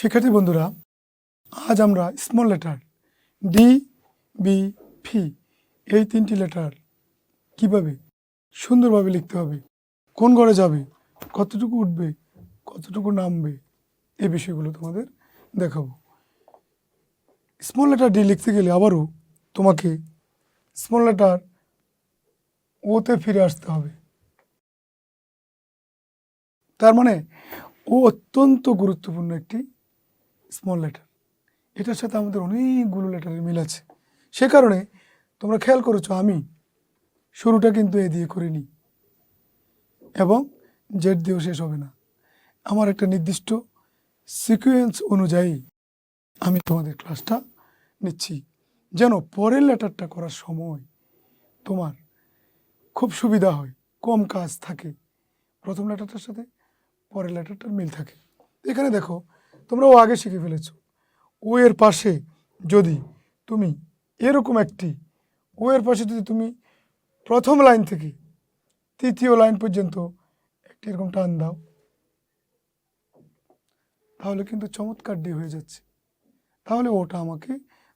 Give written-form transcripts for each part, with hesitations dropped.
শিক্ষার্থী বন্ধুরা, আজ আমরা স্মল লেটার ডি, বি, ফি এই তিনটি লেটার কিভাবে সুন্দরভাবে লিখতে হবে, কোন ঘরে যাবে, কতটুকু উঠবে, কতটুকু নামবে, এই বিষয়গুলো তোমাদের দেখাবো। স্মল লেটার ডি লিখতে গেলে আবারও তোমাকে স্মল লেটার ওতে ফিরে আসতে হবে। তার মানে ও অত্যন্ত গুরুত্বপূর্ণ একটি স্মল লেটার। এটার সাথে আমাদের অনেকগুলো লেটারের মিল আছে। সে কারণে তোমরা খেয়াল করেছো আমি শুরুটা কিন্তু এ দিয়ে করিনি এবং জেড দিয়েও শেষ হবে না। আমার একটা নির্দিষ্ট সিকোয়েন্স অনুযায়ী আমি তোমাদের ক্লাসটা নিচ্ছি, যেন পরের লেটারটা করার সময় তোমার খুব সুবিধা হয়, কম কাজ থাকে, প্রথম লেটারটার সাথে পরের লেটারটার মিল থাকে। এখানে দেখো, তোমরা ও আগে শিখে ফেলেছো। ও এর পাশে যদি তুমি এরকম একটি ও এর পাশে যদি তুমি প্রথম লাইন থেকে তৃতীয় লাইন পর্যন্ত একটি এরকম টান দাও, তাহলে কিন্তু চমৎকার ডি হয়ে যাচ্ছে। তাহলে ওটা আমাকে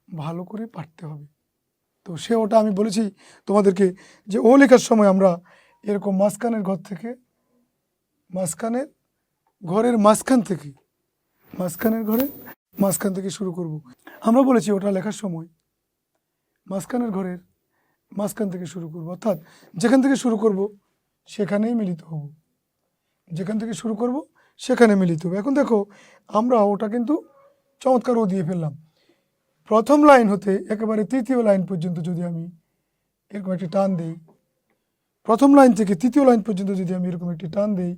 ভালো করে পারতে হবে। তো সে ওটা আমি বলেছি তোমাদেরকে যে ও লেখার সময় আমরা এরকম মাঝখানের ঘর থেকে মাঝখানের ঘরের মাঝখান থেকে শুরু করব। আমরা বলেছি ওটা লেখার সময় মাঝখানের ঘরের মাঝখান থেকে শুরু করব, অর্থাৎ যেখান থেকে শুরু করব সেখানেই মিলিত হব, যেখান থেকে শুরু করব সেখানে মিলিত হবে। এখন দেখো, আমরা ওটা কিন্তু চমৎকার ও দিয়ে ফেললাম। প্রথম লাইন হতে একেবারে তৃতীয় লাইন পর্যন্ত যদি আমি এরকম একটি টান দিই, প্রথম লাইন থেকে তৃতীয় লাইন পর্যন্ত যদি আমি এরকম একটি টান দিই,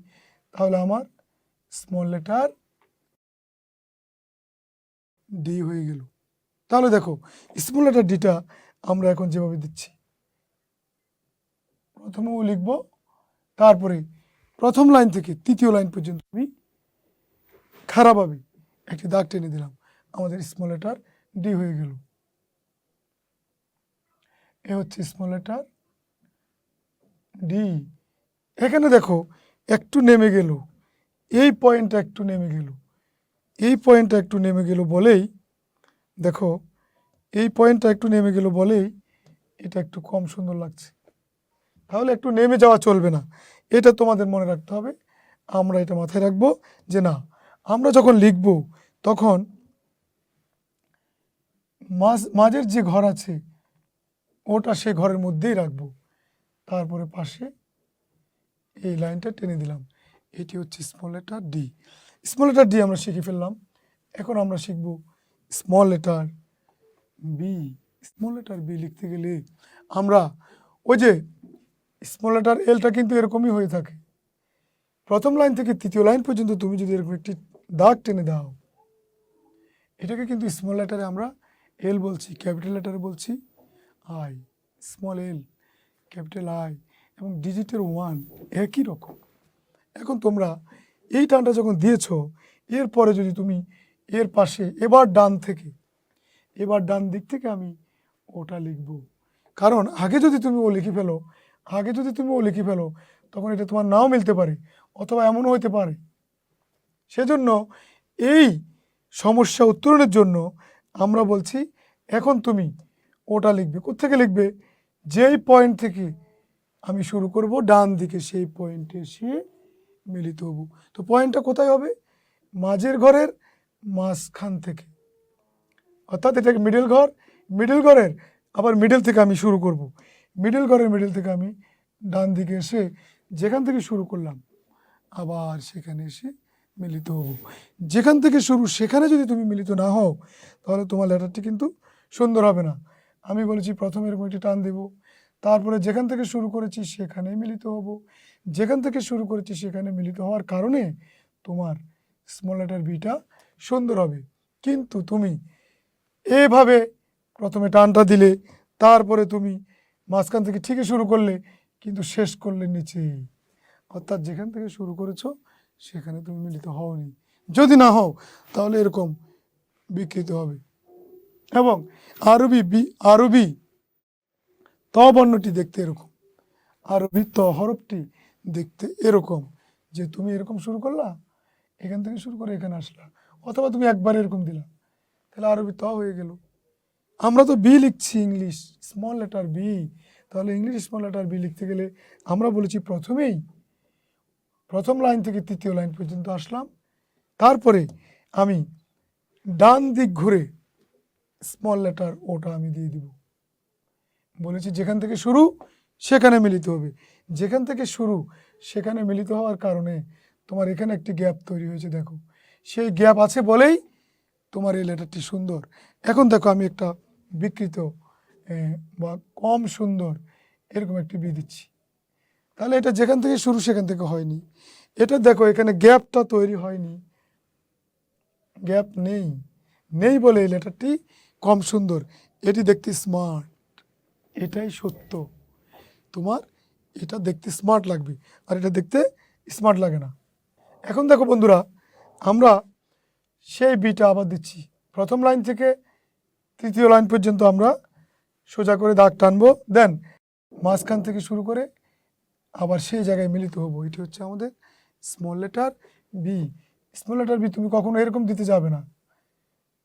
তাহলে আমার স্মল লেটার ডি হয়ে গেল। তাহলে দেখো, স্মল লেটার ডিটা আমরা এখন যেভাবে দিচ্ছি, প্রথমে ও লিখবো, তারপরে প্রথম লাইন থেকে তৃতীয় লাইন পর্যন্ত আমি খারাপভাবে একটি দাগ টেনে দিলাম, আমাদের স্মল লেটার ডি হয়ে গেল। এ হচ্ছে স্মল লেটার ডি। এখানে দেখো একটু নেমে গেল, এই পয়েন্টটা একটু নেমে গেল, এই পয়েন্টটা একটু নেমে গেল বলেই দেখো, এই পয়েন্টটা একটু নেমে গেল বলেই এটা একটু কম সুন্দর লাগছে। তাহলে একটু নেমে যাওয়া চলবে না, এটা তোমাদের মনে রাখতে হবে। আমরা এটা মাথায় রাখবো যে না, আমরা যখন লিখব তখন মাঝের যে ঘর আছে ওটা সে ঘরের মধ্যেই রাখবো, তারপরে পাশে এই লাইনটা টেনে দিলাম। এটি হচ্ছে small letter D. Small letter D আমরা শিখে ফেললাম। এখন আমরা শিখব small letter B. Small letter B লিখতে গেলে আমরা ওই যে স্মল লেটার এলটা কিন্তু এরকমই হয়ে থাকে। প্রথম লাইন থেকে তৃতীয় লাইন পর্যন্ত তুমি যদি এরকম একটি দাগ টেনে দাও, এটাকে কিন্তু স্মল লেটারে আমরা এল বলছি, ক্যাপিটাল লেটারে বলছি I. Small L, capital I এবং ডিজিটের 1 একই রকম। এখন তোমরা এই টানটা যখন দিয়েছো, এরপরে যদি তুমি এর পাশে এবার ডান দিক থেকে আমি ওটা লিখব। কারণ আগে যদি তুমি ও লিখে ফেলো তখন এটা তোমার নাও মিলতে পারে, অথবা এমনও হতে পারে। সেজন্য এই সমস্যা উত্তরণের জন্য আমরা বলছি এখন তুমি ওটা লিখবে। কোত্থেকে লিখবে? যেই পয়েন্ট থেকে আমি শুরু করব ডান দিকে সেই পয়েন্টে এসে মিলিত হব। তো পয়েন্টটা কোথায় হবে? মাঝের ঘরের মাঝখান থেকে, অর্থাৎ এটাকে মিডল ঘরের আবার মিডল থেকে আমি শুরু করব। মিডল থেকে আমি ডান দিকে এসে যেখান থেকে শুরু করলাম আবার সেখানে এসে মিলিত হব। যেখান থেকে শুরু সেখানে যদি তুমি মিলিত না হও, তাহলে তোমার লেটারটি কিন্তু সুন্দর হবে না। আমি বলেছি প্রথমে এরকম একটি টান দেব, তারপরে যেখান থেকে শুরু করেছি সেখানেই মিলিত হব। যেখান থেকে শুরু করেছি সেখানে মিলিত হওয়ার কারণে তোমার স্মল লেটার বিটা সুন্দর হবে। কিন্তু তুমি এভাবে প্রথমে টানটা দিলে, তারপরে তুমি মাঝখান থেকে ঠিকই শুরু করলে কিন্তু শেষ করলে নিচে, অর্থাৎ যেখান থেকে শুরু করেছো সেখানে তুমি মিলিত হওনি। যদি না হও তাহলে এরকম বিকৃত হবে। এবং আরবি ত বর্ণটি দেখতে এরকম, আরবি ত হরফটি দেখতে এরকম, যে তুমি এরকম শুরু করলা, এখান থেকে শুরু করে এখানে আসলা, অথবা তুমি একবার এরকম দিলা, তাহলে আরবি ত হয়ে গেল। আমরা তো বি লিখছি ইংলিশ স্মল লেটার বি, তাহলে ইংলিশ স্মল লেটার বি লিখতে গেলে আমরা বলেছি প্রথমেই প্রথম লাইন থেকে তৃতীয় লাইন পর্যন্ত আসলাম, তারপরে আমি ডান দিক ঘুরে স্মল লেটার ওটা আমি দিয়ে দিব। বলেছি যেখান থেকে শুরু সেখানে মিলিত হবে, যেখান থেকে শুরু সেখানে মিলিত হওয়ার কারণে তোমার এখানে একটি গ্যাপ তৈরি হয়েছে, দেখো সেই গ্যাপ আছে বলেই তোমার এই লেটারটি সুন্দর। এখন দেখো আমি একটা বিকৃত বা কম সুন্দর এরকম একটি বি দিচ্ছি, তাহলে এটা যেখান থেকে শুরু সেখান থেকে হয়নি। এটা দেখো এখানে গ্যাপটা তৈরি হয়নি, গ্যাপ নেই, নেই বলে এই লেটারটি কম সুন্দর, এটি দেখতে স্মার্ট। এটাই সত্য, তোমার এটা দেখতে স্মার্ট লাগবে আর এটা দেখতে স্মার্ট লাগে না। এখন দেখো বন্ধুরা, আমরা সেই বিটা আবার দিচ্ছি প্রথম লাইন থেকে তৃতীয় লাইন পর্যন্ত আমরা সোজা করে দাগ টানবো, দেন মাঝখান থেকে শুরু করে আবার সেই জায়গায় মিলিত হবো। এটি হচ্ছে আমাদের small letter B. Small letter B তুমি কখনো এরকম দিতে যাবে না,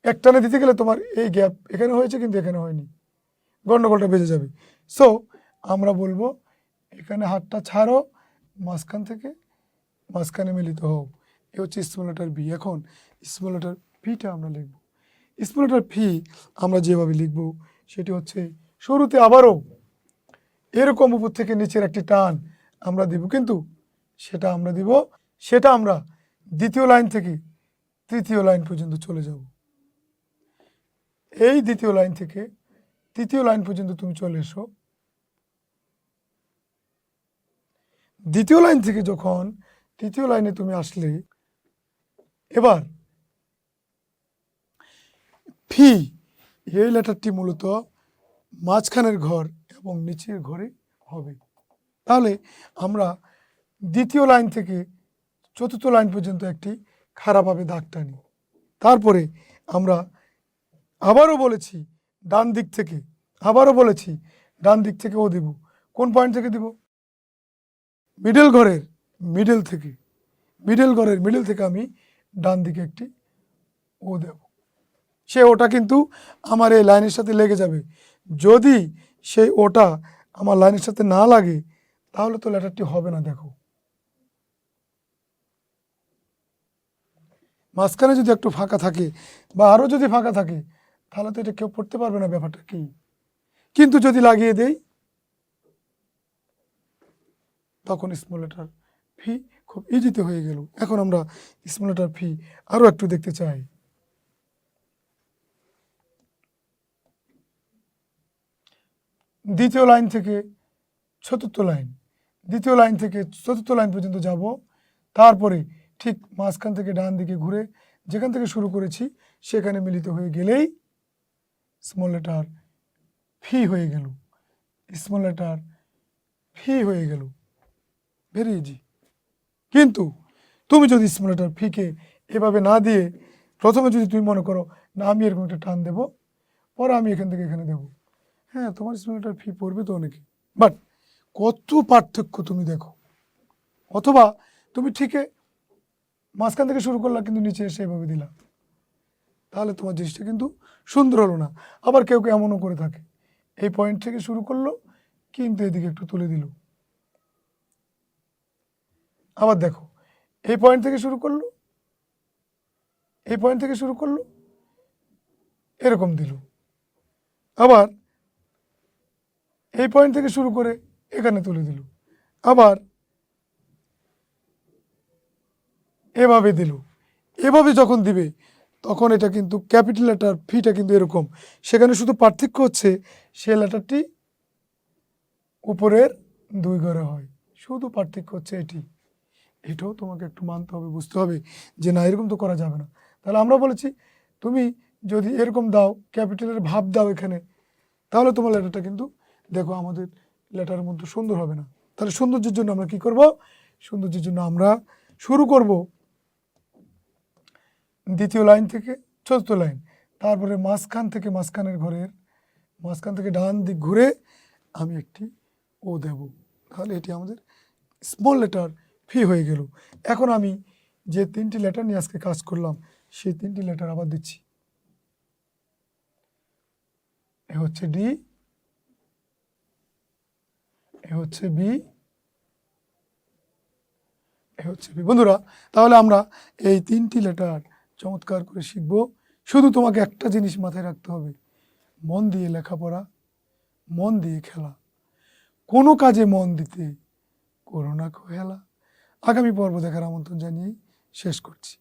একটানে দিতে গেলে তোমার এই গ্যাপ এখানে হয়েছে কিন্তু এখানে হয়নি, গন্ডগোলটা বেজে যাবে। সো আমরা বলবো এখানে হাতটা ছাড়ো, মাঝখান থেকে মাঝখানে মিলিত হও, এ হচ্ছে স্মল লেটার বি। এখন স্মল লেটার ভিটা আমরা লিখব। স্মল লেটার ভি আমরা যেভাবে লিখব সেটি হচ্ছে শুরুতে আবারও এরকম উপর থেকে নিচের একটি টান আমরা দিব, কিন্তু সেটা আমরা দ্বিতীয় লাইন থেকে তৃতীয় লাইন পর্যন্ত চলে যাব। এই দ্বিতীয় লাইন থেকে তৃতীয় লাইন পর্যন্ত তুমি চলে এসো। দ্বিতীয় লাইন থেকে যখন তৃতীয় লাইনে তুমি আসলে, এবার ফি এই লেটারটি মূলত মাঝখানের ঘর এবং নিচের ঘরে হবে। তাহলে আমরা দ্বিতীয় লাইন থেকে চতুর্থ লাইন পর্যন্ত একটি খারাপভাবে দাগ টানি, তারপরে আমরা আবারও বলেছি ডান দিক থেকে, ডান দিক থেকে ও দিব। কোন পয়েন্ট থেকে দিব? মিডল ঘরের মিডল থেকে আমি ডান দিকে একটি ও দেব। সে ওটা কিন্তু আমার এই লাইনের সাথে লেগে যাবে, যদি সেই ওটা আমার লাইনের সাথে না লাগে তাহলে তো লেটারটি হবে না। দেখো মাঝখানে যদি একটু ফাঁকা থাকে বা আরও যদি ফাঁকা থাকে তাহলে তো এটা কেউ পড়তে পারবে না ব্যাপারটা কি, কিন্তু যদি লাগিয়ে দেই তখন স্মল লেটার ফি খুব ইজিতে হয়ে গেল। এখন আমরা স্মল লেটার ফি আরও একটু দেখতে চাই। দ্বিতীয় লাইন থেকে চতুর্থ লাইন পর্যন্ত যাব, তারপরে ঠিক মাঝখান থেকে ডান দিকে ঘুরে যেখান থেকে শুরু করেছি সেখানে মিলিত হয়ে গেলেই স্মল লেটার ফি হয়ে গেল, ভেরি ইজি। কিন্তু তুমি যদি স্মল লেটার ফিকে এভাবে না দিয়ে প্রথমে যদি তুমি মনে করো না আমি এরকম একটা টান দেবো, পরে আমি এখান থেকে এখানে দেবো, হ্যাঁ তোমার স্মল লেটার ফি পড়বে তো অনেকে, বাট কত পার্থক্য তুমি দেখো। অথবা তুমি ঠিকই মাঝখান থেকে শুরু করলা কিন্তু নিচে এসে এভাবে দিলা, তাহলে তোমার জিনিসটা কিন্তু সুন্দর হলো না। আবার কেউ কেউ এমনও করে থাকে, এই পয়েন্ট থেকে শুরু করলো কিন্তু এদিকে একটু তুলে দিল। আবার দেখো এই পয়েন্ট থেকে শুরু করলো এরকম দিল, আবার এই পয়েন্ট থেকে শুরু করে এখানে তুলে দিল, আবার এভাবে দিল। এভাবে যখন দিবে তখন এটা কিন্তু ক্যাপিটাল লেটার ফিটা কিন্তু এরকম, সেখানে শুধু পার্থক্য হচ্ছে সে লেটারটি উপরের দুই ঘরে হয়, শুধু পার্থক্য হচ্ছে এটাও তোমাকে একটু মানতে হবে, বুঝতে হবে যে না এরকম তো করা যাবে না। তাহলে আমরা বলেছি তুমি যদি এরকম দাও, ক্যাপিটালের ভাব দাও এখানে, তাহলে তোমার লেটারটা কিন্তু দেখো আমাদের লেটারের মধ্যে সুন্দর হবে না। তাহলে সৌন্দর্যের জন্য আমরা কি করব? সৌন্দর্যের জন্য আমরা শুরু করব দ্বিতীয় লাইন থেকে চতুর্থ লাইন, তারপরে মাঝখান থেকে ডান দিক ঘুরে আমি একটি ও দেব, তাহলে এটি আমাদের স্মল লেটার ফি হয়ে গেল। এখন আমি যে তিনটি লেটার নিয়ে আজকে কাজ করলাম সেই 3টি লেটার আবার দিচ্ছি। এ হচ্ছে ডি, এ হচ্ছে বি, এ হচ্ছে বি। বন্ধুরা, তাহলে আমরা এই 3টি লেটার চমৎকার করে শিখব। শুধু তোমাকে একটা জিনিস মাথায় রাখতে হবে, মন দিয়ে লেখাপড়া, মন দিয়ে খেলা, কোনো কাজে মন দিতে করো না হেলা। আগামী পর্ব দেখার আমন্ত্রণ জানিয়ে শেষ করছি।